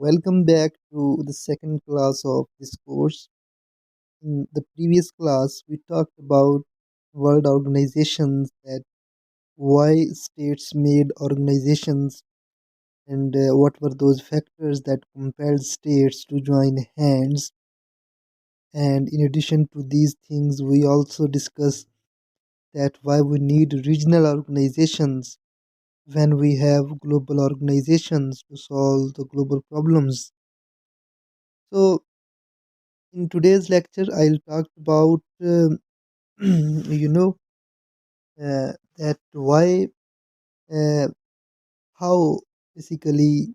Welcome back to the second class of this course. In the previous class, we talked about world organizations, that why states made organizations, and what were those factors that compelled states to join hands. And in addition to these things, we also discussed that why we need regional organizations when we have global organizations to solve the global problems. So, in today's lecture, I'll talk about you know that why uh, how basically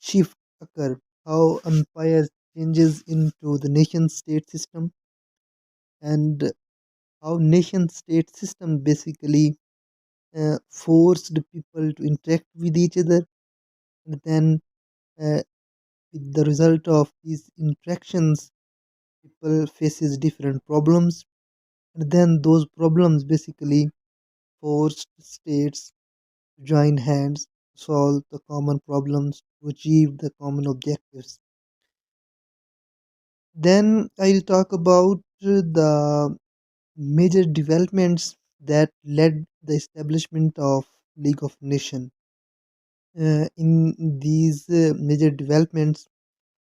shift occur, how empire changes into the nation state system, and how nation state system basically forced people to interact with each other, and then uh, with the result of these interactions, people faces different problems, and then those problems basically forced states join hands, solve the common problems, to achieve the common objectives. Then I'll talk about the major developments that led the establishment of League of Nations. In these major developments,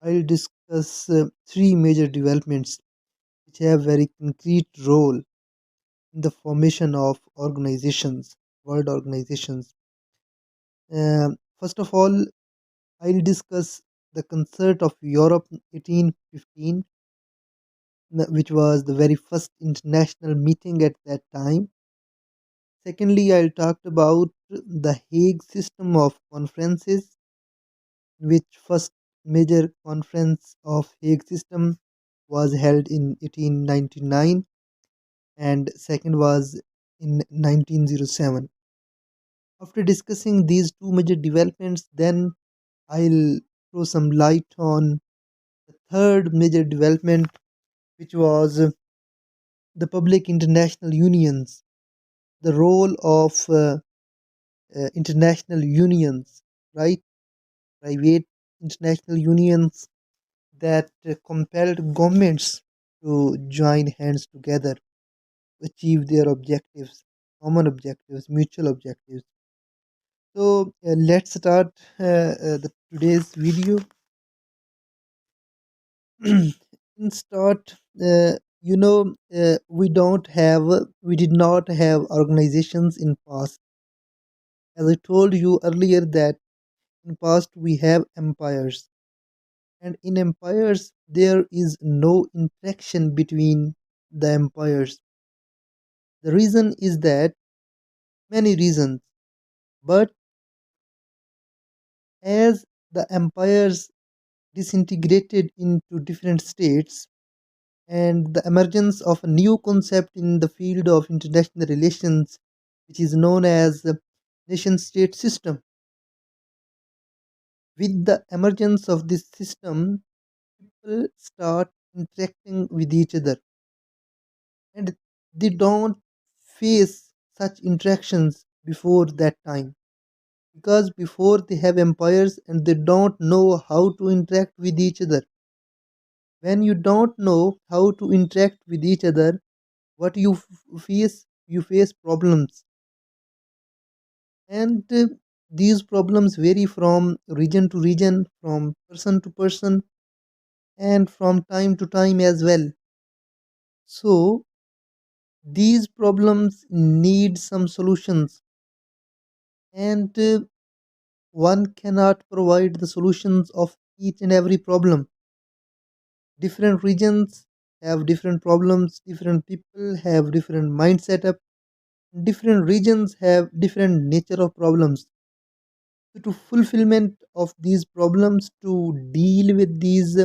I'll discuss three major developments which have very concrete role in the formation of organizations, world organizations. First of all, I'll discuss the Concert of Europe 1815, which was the very first international meeting at that time. Secondly, I'll talk about the Hague system of conferences, which first major conference of Hague system was held in 1899 and second was in 1907. After discussing these two major developments, then I'll throw some light on the third major development, which was the public international unions, the role of international unions, right? Private international unions that compelled governments to join hands together to achieve their objectives, common objectives, mutual objectives. So let's start the today's video. In start, we did not have organizations in past. As I told you earlier that in past we have empires, and in empires there is no interaction between the empires. The reason is that many reasons, but as the empires disintegrated into different states, and the emergence of a new concept in the field of international relations, which is known as the nation state system. With the emergence of this system, people start interacting with each other, and they don't face such interactions before that time, because before they have empires and they don't know how to interact with each other. When you don't know how to interact with each other, what face, you face problems, and these problems vary from region to region, from person to person, and from time to time as well. So these problems need some solutions, and one cannot provide the solutions of each and every problem. Different regions have different problems, different people have different mind setup, different regions have different nature of problems. So to fulfillment of these problems, to deal with these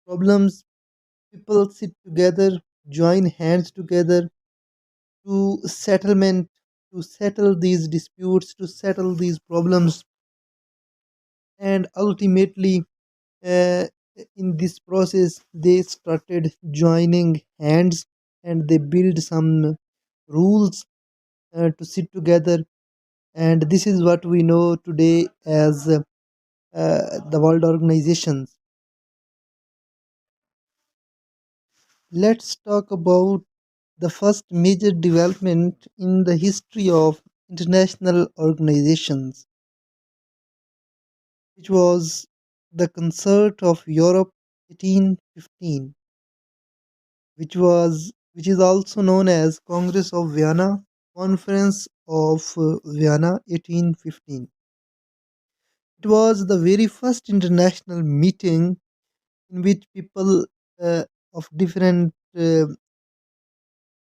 problems, people sit together, join hands together to settlement, to settle these disputes, to settle these problems, and ultimately, uh, in this process, they started joining hands and they build some rules to sit together, and this is what we know today as the world organizations. Let's talk about the first major development in the history of international organizations, which was the Concert of Europe 1815, which is also known as Congress of Vienna, Conference of Vienna 1815. It was the very first international meeting in which people of different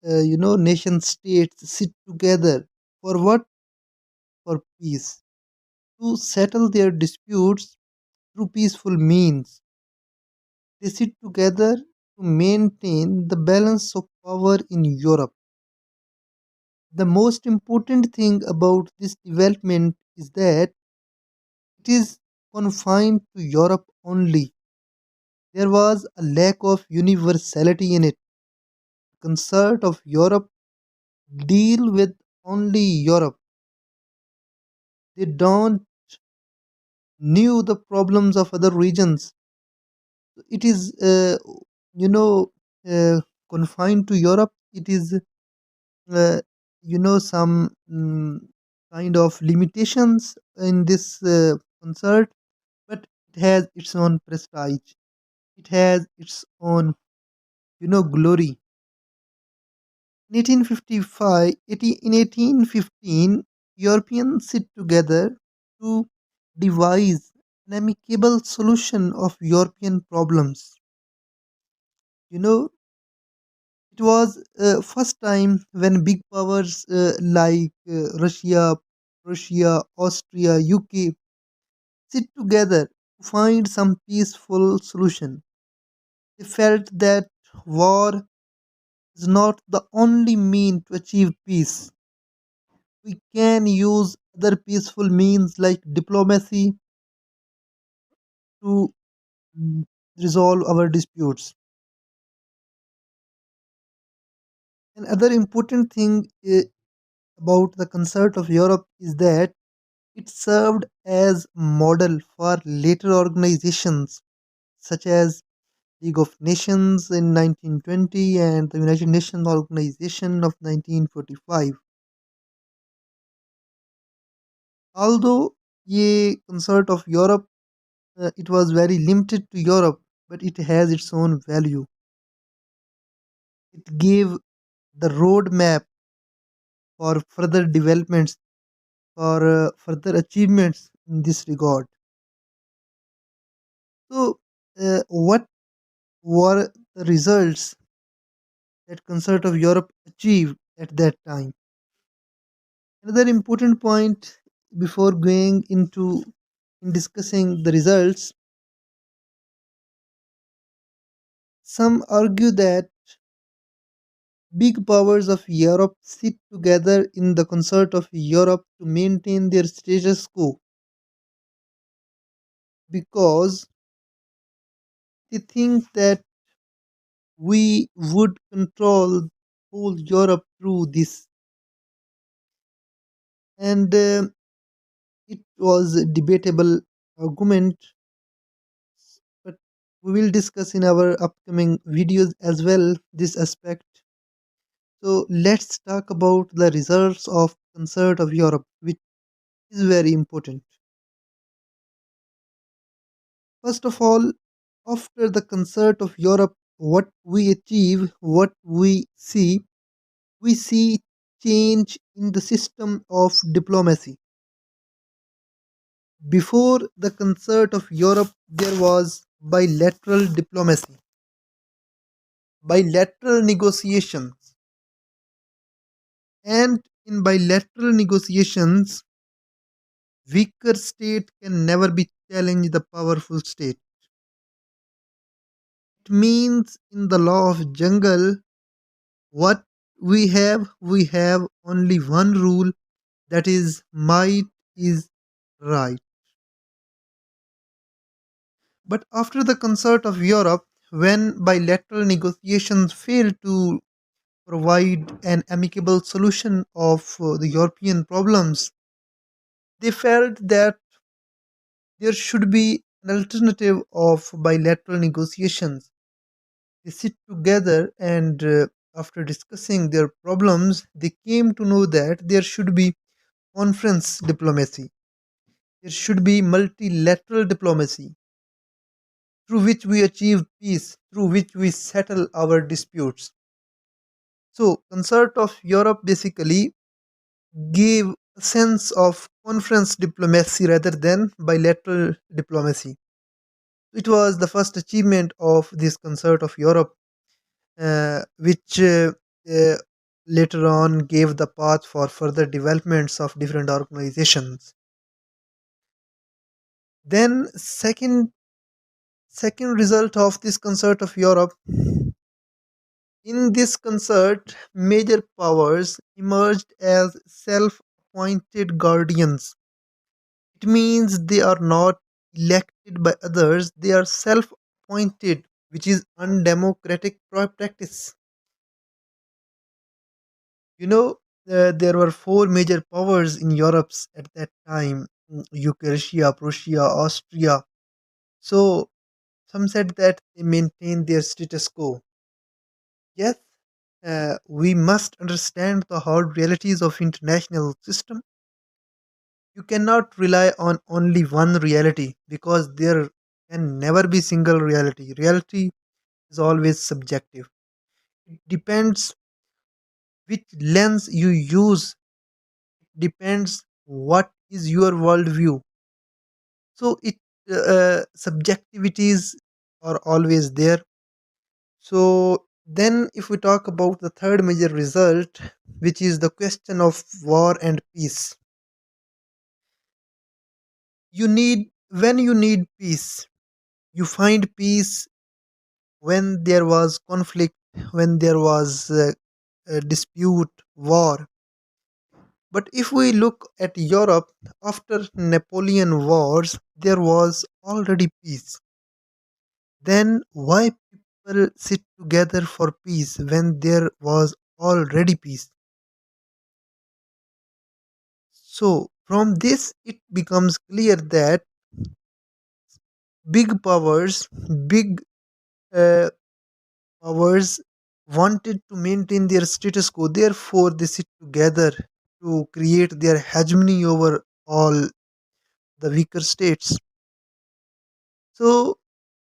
nation states sit together for what? For peace, to settle their disputes through peaceful means. They sit together to maintain the balance of power in Europe. The most important thing about this development is that it is confined to Europe only. There was a lack of universality in it. Concert of Europe deal with only Europe. They don't knew the problems of other regions. It is, you know, confined to Europe. It is, uh, some kind of limitations in this concert, but it has its own prestige. It has its own, glory. In 1855, in 1815, Europeans sit together to devise an amicable solution of European problems. You know, it was first time when big powers like Russia, Prussia, Austria, UK sit together to find some peaceful solution. They felt that war is not the only mean to achieve peace. We can use other peaceful means like diplomacy to mm, resolve our disputes. Another important thing about the Concert of Europe is that it served as model for later organizations such as League of Nations in 1920 and the United Nations Organization of 1945. Although a Concert of Europe, it was very limited to Europe, but it has its own value. It gave the roadmap for further developments, for further achievements in this regard. So, what were the results that Concert of Europe achieved at that time? Another important point before going into in discussing the results, some argue that big powers of Europe sit together in the Concert of Europe to maintain their status quo because they think that we would control whole Europe through this. And it was a debatable argument, but we will discuss in our upcoming videos as well this aspect. So let's talk about the results of Concert of Europe, which is very important. First of all, after the Concert of Europe, what we achieve, what we see change in the system of diplomacy. Before the Concert of Europe, there was bilateral diplomacy, bilateral negotiations, and in bilateral negotiations, weaker state can never be challenged the powerful state. It means in the law of jungle, what we have only one rule, that is might is right. But after the Concert of Europe, when bilateral negotiations failed to provide an amicable solution of the European problems, they felt that there should be an alternative of bilateral negotiations. They sit together and after discussing their problems, they came to know that there should be conference diplomacy. There should be multilateral diplomacy through which we achieve peace, through which we settle our disputes. So, Concert of Europe basically gave a sense of conference diplomacy rather than bilateral diplomacy. It was the first achievement of this Concert of Europe, which uh, later on gave the path for further developments of different organizations. Then, second result of this Concert of Europe, in this concert, major powers emerged as self appointed guardians. It means they are not elected by others, they are self appointed, which is undemocratic practice. You know, there were four major powers in Europe at that time: UK, Russia, Prussia, Austria. So, some said that they maintained their status quo. Yes, we must understand the hard realities of international system. You cannot rely on only one reality because there can never be single reality. Reality is always subjective. It depends which lens you use, depends what is your worldview. So it subjectivities are always there. So then if we talk about the third major result, which is the question of war and peace. When you need peace, you find peace when there was conflict, when there was a dispute, war. But if we look at Europe after Napoleon Wars, there was already peace. Then why people sit together for peace when there was already peace? So from this it becomes clear that big powers, big uh, powers wanted to maintain their status quo. Therefore, they sit together to create their hegemony over all the weaker states. So,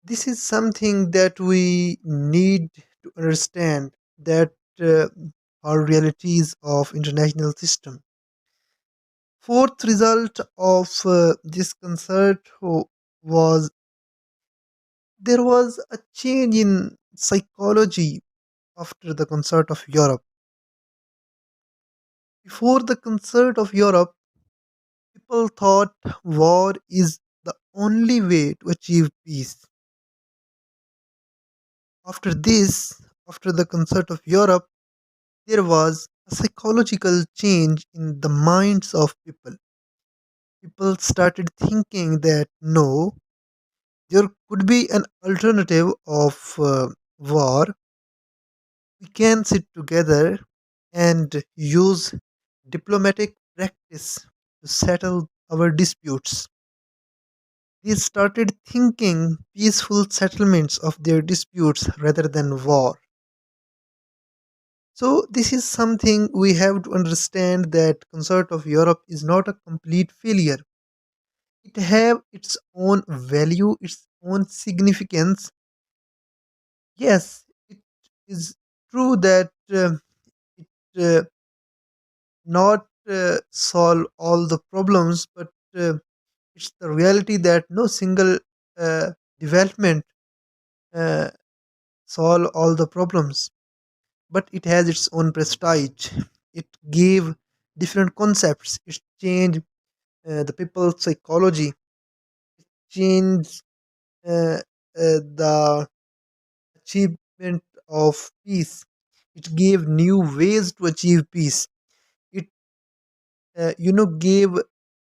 this is something that we need to understand that are realities of international system. Fourth result of this concert was there was a change in psychology after the concert of Europe. Before the concert of Europe, people thought war is the only way to achieve peace. After this, after the concert of Europe, there was a psychological change in the minds of people. People started thinking that no, there could be an alternative of war. We can sit together and use diplomatic practice to settle our disputes. They started thinking peaceful settlements of their disputes rather than war. So this is something we have to understand that Concert of Europe is not a complete failure. It have its own value, its own significance. Yes, it is true that it not solve all the problems, but it's the reality that no single uh, development uh, solve all the problems, but it has its own prestige. It gave different concepts. It changed the people's psychology, changed the achievement of peace. It gave new ways to achieve peace. It gave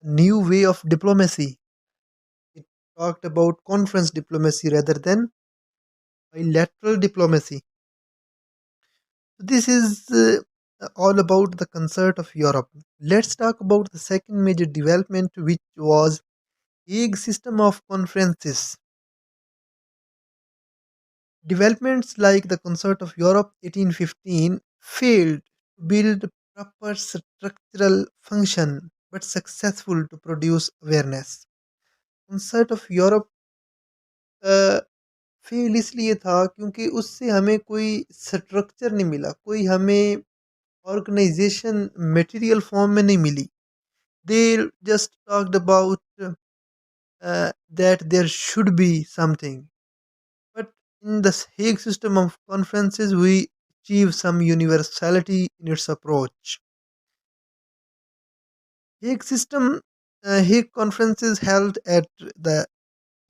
new way of diplomacy. It talked about conference diplomacy rather than bilateral diplomacy. This is all about the concert of Europe. Let's talk about the second major development, which was Hague system of conferences. Developments like the Concert of Europe 1815 failed to build proper structural function but successful to produce awareness. Concert of Europe fail इसलिए था क्योंकि उससे हमें कोई structure नहीं मिला, कोई हमें ऑर्गेनाइजेशन मटेरियल फॉर्म में नहीं मिली. They just talked about that there should be something. But in the Hague system of conferences, we achieve some universality in its approach. Hague system, Hague conferences held at the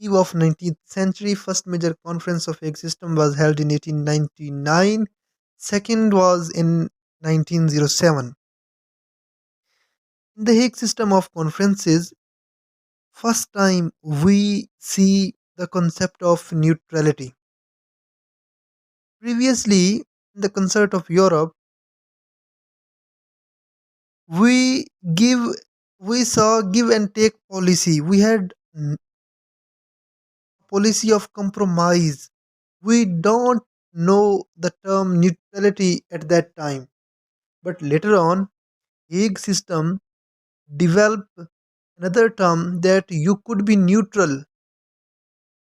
eve of 19th century. First major conference of Hague system was held in 1899. Second was in 1907. In the Hague system of conferences, first time we see the concept of neutrality. Previously, in the Concert of Europe, we give we saw give and take policy. We had policy of compromise. We don't know the term neutrality at that time, but later on, Hague system developed another term that you could be neutral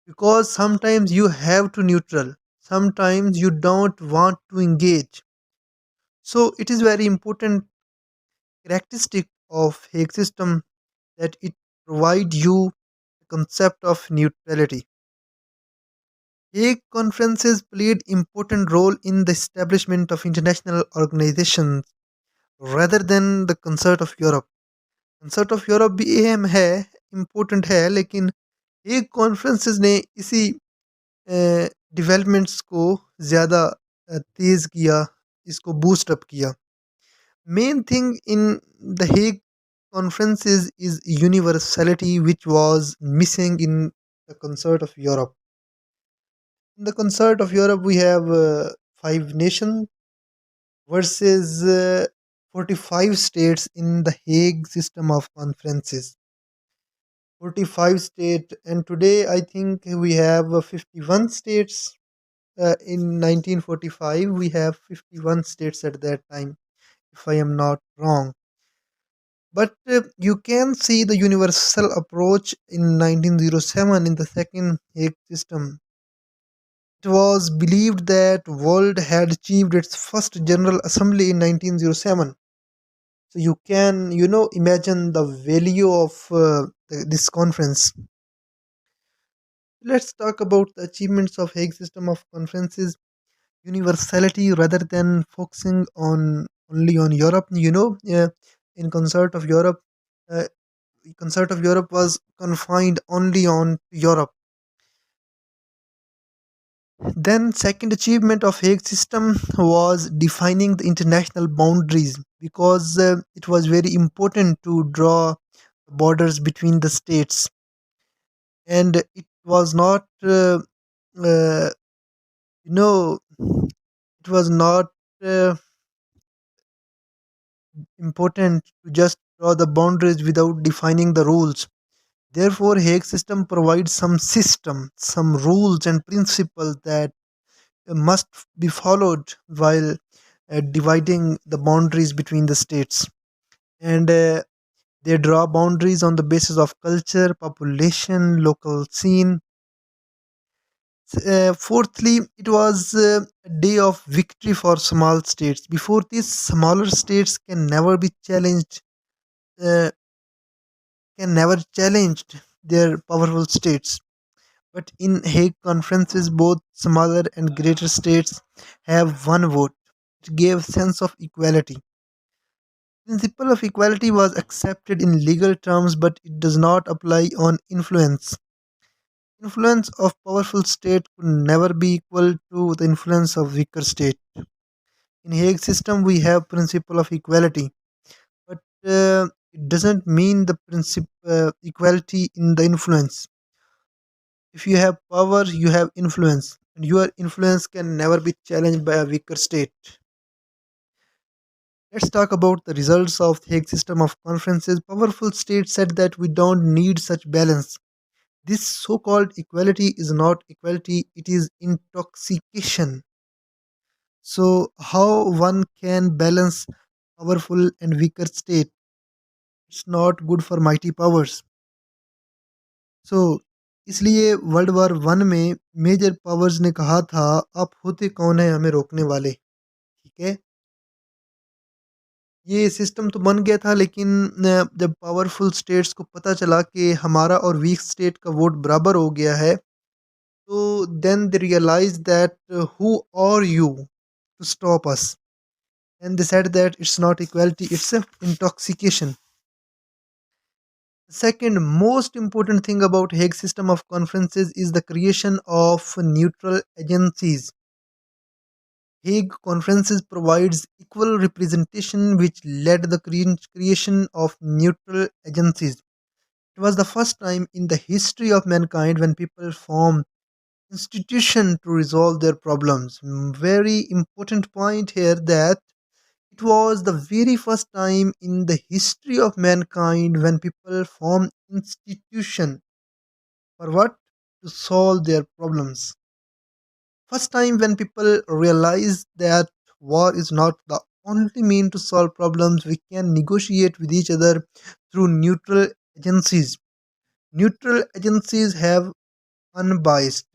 because sometimes you have to neutral, sometimes you don't want to engage. So it is very important characteristic of Hague system that it provide you the concept of neutrality. Hague conferences played important role in the establishment of international organizations rather than the Concert of Europe. Concert of Europe भी अहम है, important है, लेकिन Hague conferences ने इसी developments को ज़्यादा तेज़ किया, इसको बूस्ट अप किया. Main thing in the Hague conferences is universality, which was missing in the Concert of Europe. In the Concert of Europe, we have five nations versus 45 states in the Hague system of conferences. 45 states, and today I think we have 51 states. In 1945, we have 51 states at that time, if I am not wrong. But you can see the universal approach in 1907 in the second Hague system. It was believed that world had achieved its first General Assembly in 1907. So you can, imagine the value of this conference. Let's talk about the achievements of Hague system of conferences. Universality rather than focusing on only on Europe. In uh, Concert of Europe was confined only on Europe. Then second achievement of Hague system was defining the international boundaries because it was very important to draw borders between the states, and it was not uh, you know it was not uh, important to just draw the boundaries without defining the rules. Therefore, Hague system provides some system, some rules and principles that must be followed while dividing the boundaries between the states. And they draw boundaries on the basis of culture, population, local scene. Fourthly, it was a day of victory for small states. Before this, smaller states uh, can never challenged their powerful states. But in Hague conferences, both smaller and greater states have one vote. It gave sense of equality. Principle of equality was accepted in legal terms, but it does not apply on influence. Influence of powerful state could never be equal to the influence of weaker state. In Hague system, we have principle of equality, but it doesn't mean the principle equality in the influence. If you have power, you have influence, and your influence can never be challenged by a weaker state. Let's talk about the results of the Hague system of conferences. Powerful states said that we don't need such balance. This so called equality is not equality, it is intoxication. So, how one can balance powerful and weaker state? It's not good for mighty powers. सो इसलिए world war 1 में major powers ने कहा था आप होते कौन है हमें रोकने वाले, ठीक है। ये सिस्टम तो बन गया था लेकिन जब पावरफुल स्टेट्स को पता चला कि हमारा और वीक स्टेट का वोट बराबर हो गया है, तो then they realise that who are you to stop us, and they said that it's not equality, it's intoxication. Second most important thing about Hague system of conferences is the creation of neutral agencies. Hague conferences provides equal representation which led the creation of neutral agencies. It was the first time in the history of mankind when people form institution to resolve their problems. Very important point here that it was the very first time in the history of mankind when people form institution. For what? To solve their problems. First time when people realize that war is not the only mean to solve problems, we can negotiate with each other through neutral agencies. Neutral agencies have unbiased.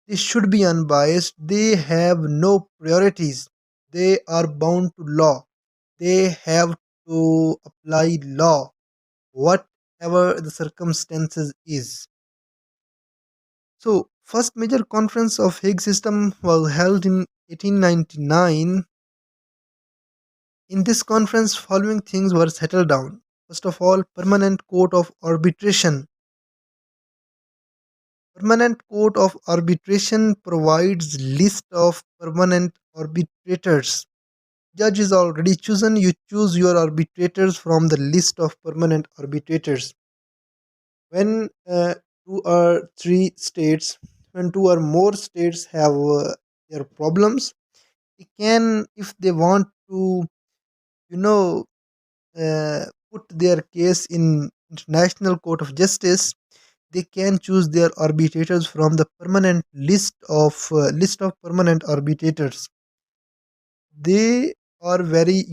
They should be unbiased. They have no priorities. They are bound to law. They have to apply law, whatever the circumstances is. So, first major conference of Hague system was held in 1899. In this conference, following things were settled down. First of all, permanent court of arbitration. Permanent court of arbitration provides list of permanent arbitrators. Judge is already chosen. You choose your arbitrators from the list of permanent arbitrators. When two or three states, when two or more states have their problems, they can, if they want to, you know, put their case in International Court of Justice, they can choose their arbitrators from the permanent list of permanent arbitrators. They are very,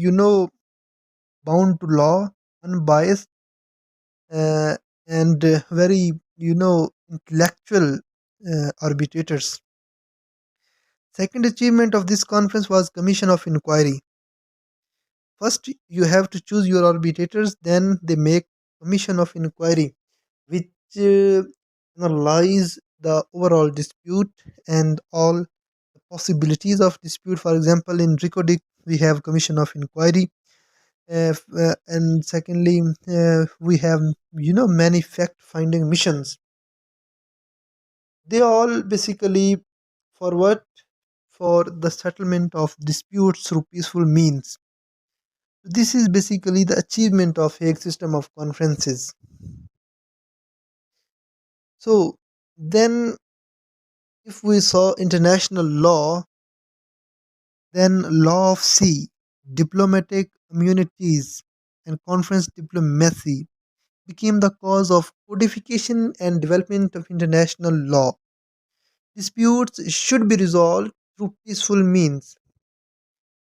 bound to law, unbiased, uh, and very, intellectual arbitrators. Second achievement of this conference was commission of inquiry. First, you have to choose your arbitrators, then they make commission of inquiry, which analyze the overall dispute and all the possibilities of dispute. For example, in Ricodic, we have commission of inquiry, and secondly, we have many fact-finding missions. They all basically for what? For the settlement of disputes through peaceful means. This is basically the achievement of Hague system of conferences. So then if we saw international law, then law of sea, diplomatic immunities, and conference diplomacy became the cause of codification and development of international law. Disputes should be resolved through peaceful means.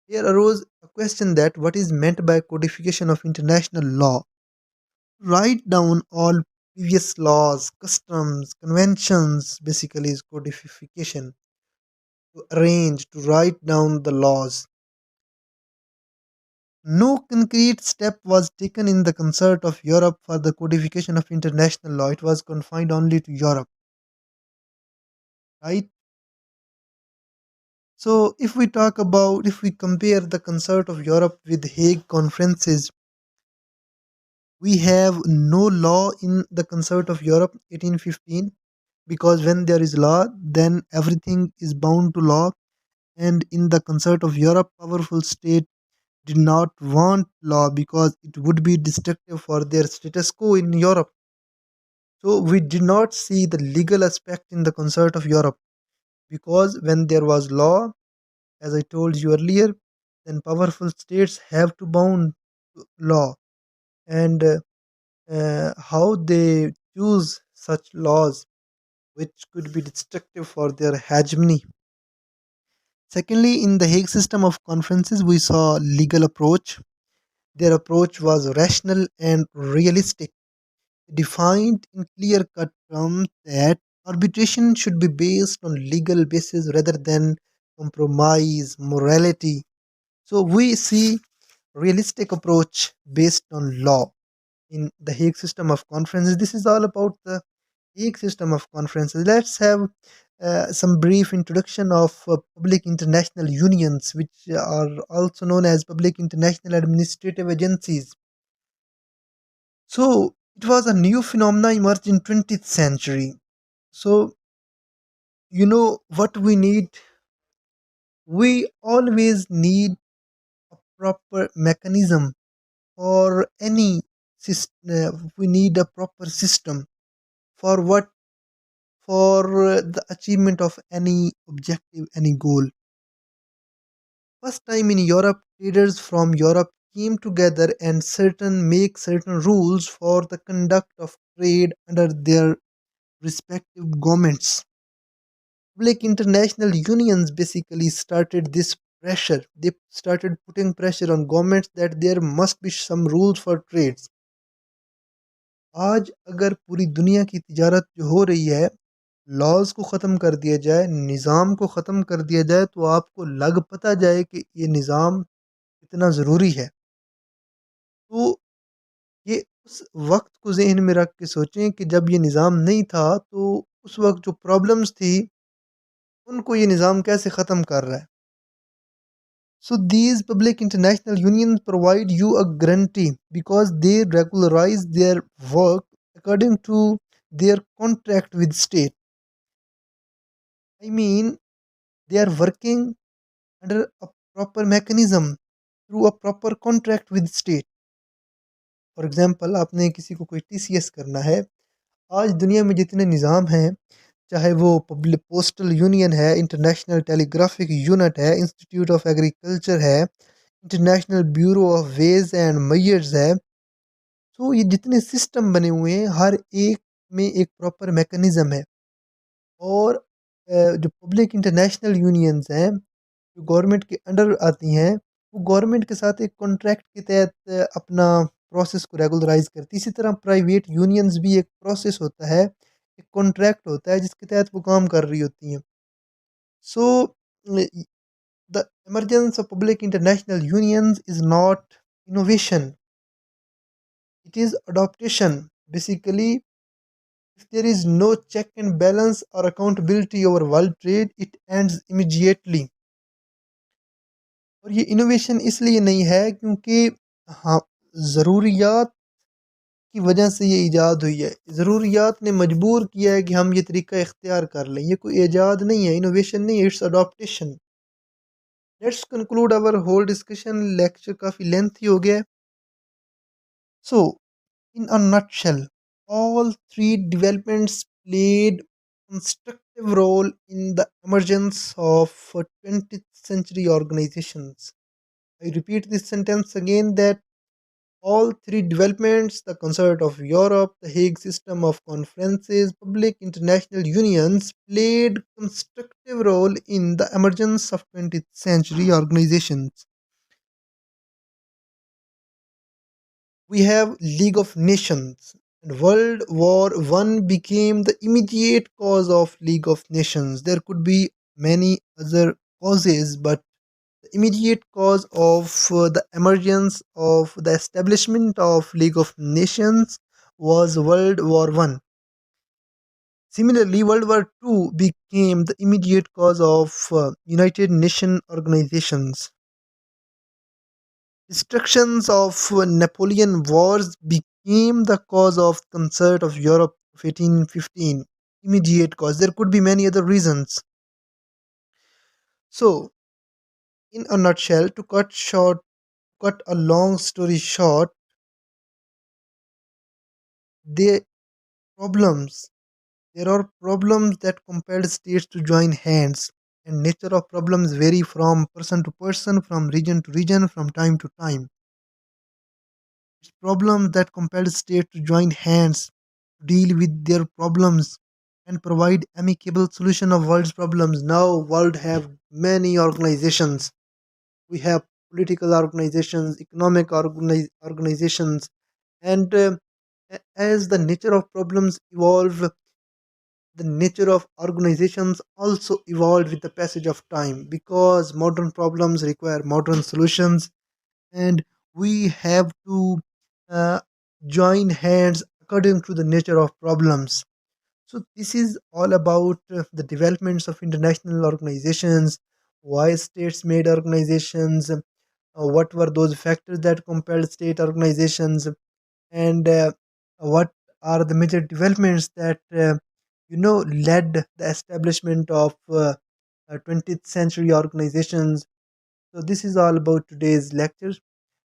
Here arose a question that what is meant by codification of international law? Write down all previous laws, customs, conventions, basically is codification. To arrange, to write down the laws. No concrete step was taken in the concert of Europe for the codification of international law. It was confined only to Europe, right? So, if we compare the concert of Europe with Hague conferences, we have no law in the concert of Europe 1815, because when there is law, then everything is bound to law. And in the concert of Europe, powerful state did not want law because it would be destructive for their status quo in Europe. So we did not see the legal aspect in the concert of Europe, because when there was law, as I told you earlier, then powerful states have to bound to law. And how they choose such laws which could be destructive for their hegemony. Secondly, in the Hague system of conferences, we saw legal approach. Their approach was rational and realistic, defined in clear cut terms that arbitration should be based on legal basis rather than compromise morality. So we see realistic approach based on law in the Hague system of conferences. This is all about the Hague system of conferences. Let's have some brief introduction of public international unions, which are also known as public international administrative agencies. So it was a new phenomena emerged in 20th century. So you know what we need? We always need proper mechanism for any system. We need a proper system for what? For the achievement of any objective, any goal. First time in Europe, traders from Europe came together and certain make certain rules for the conduct of trade under their respective governments. Public international unions basically started this pressure. They started putting pressure on governments that there must be some rules for trades. आज अगर पूरी दुनिया की तिजारत जो हो रही है, लॉज को ख़त्म कर दिया जाए, निज़ाम को ख़त्म कर दिया जाए, तो आपको लग पता जाए कि ये निज़ाम कितना ज़रूरी है। तो ये उस वक्त को ज़हन में रख के सोचें कि जब ये निज़ाम नहीं था, तो उस वक्त जो प्रॉब्लम्स थी, उनको ये निज़ाम कैसे ख़त्म कर रहा है। So these public international unions provide you a guarantee because they regularize their work according to their contract with state. I mean, they are working under a proper mechanism through a proper contract with state. For example आपने किसी को कोई TCS करना है, आज दुनिया में जितने निज़ाम हैं, चाहे वो पब्लिक पोस्टल यूनियन है, इंटरनेशनल टेलीग्राफिक यूनिट है, इंस्टीट्यूट ऑफ एग्रीकल्चर है, international bureau of ways and measures है, तो ये जितने सिस्टम बने हुए हैं हर एक में एक प्रॉपर मैकेनिज्म है। और जो पब्लिक इंटरनेशनल यूनियंस हैं जो गवर्नमेंट के अंडर आती हैं, वो गवर्नमेंट के साथ एक कॉन्ट्रैक्ट के तहत अपना प्रोसेस को रेगुलराइज करती है। इसी तरह प्राइवेट यूनियंस भी एक प्रोसेस होता है, एक कॉन्ट्रैक्ट होता है जिसके तहत वो काम कर रही होती हैं। So the emergence of public international unions is not innovation, it is adaptation. Basically, if there is no check and balance or accountability over world trade, it ends immediately. और ये इनोवेशन इसलिए नहीं है क्योंकि हाँ, ज़रूरियात की वजह से ये ईजाद हुई है। ज़रूरियात ने मजबूर किया है कि हम ये तरीका इख्तियार कर लें। ये कोई ईजाद नहीं है, इनोवेशन नहीं है, it's adoption. Let's conclude our whole discussion. Lecture काफ़ी लेंथी हो गया है। सो in a nutshell, all three developments played constructive role in the emergence of 20th century organizations. I repeat this sentence again that all three developments, the concert of Europe, the Hague system of conferences, public international unions, played constructive role in the emergence of 20th century organizations. We have League of Nations. And World War One became the immediate cause of League of Nations. There could be many other causes, but the immediate cause of the emergence of the establishment of League of Nations was World War One. Similarly, World War Two became the immediate cause of United Nations organizations. Destructions of Napoleon Wars became the cause of concert of Europe of 1815. Immediate cause. There could be many other reasons. So, in a nutshell, to cut a long story short, the problems there are problems that compelled states to join hands, and nature of problems vary from person to person, from region to region, from time to time. It's problems that compelled states to join hands. deal with their problems and provide amicable solution of world's problems. Now world have many organizations. We have political organizations, economic organizations, and as the nature of problems evolve, the nature of organizations also evolved with the passage of time, because modern problems require modern solutions, and we have to uh, join hands according to the nature of problems. So this is all about the developments of international organizations, why states made organizations, what were those factors that compelled state organizations, and what are the major developments that led the establishment of 20th century organizations. So this is all about today's lecture.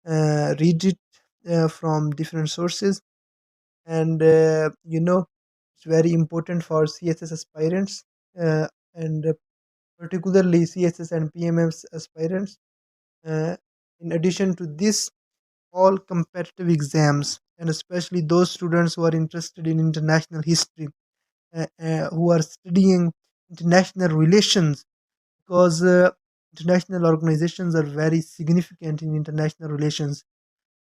Read it from different sources, and it's very important for CSS aspirants, and particularly CSS and PMS aspirants. Uh, in addition to this, all competitive exams, and especially those students who are interested in international history, who are studying international relations, because international organizations are very significant in international relations.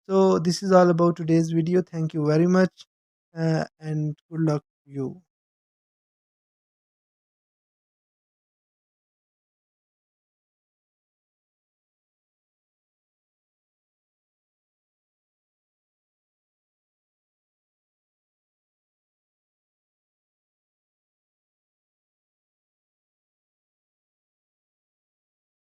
So this is all about today's video. Thank you very much, and good luck to you.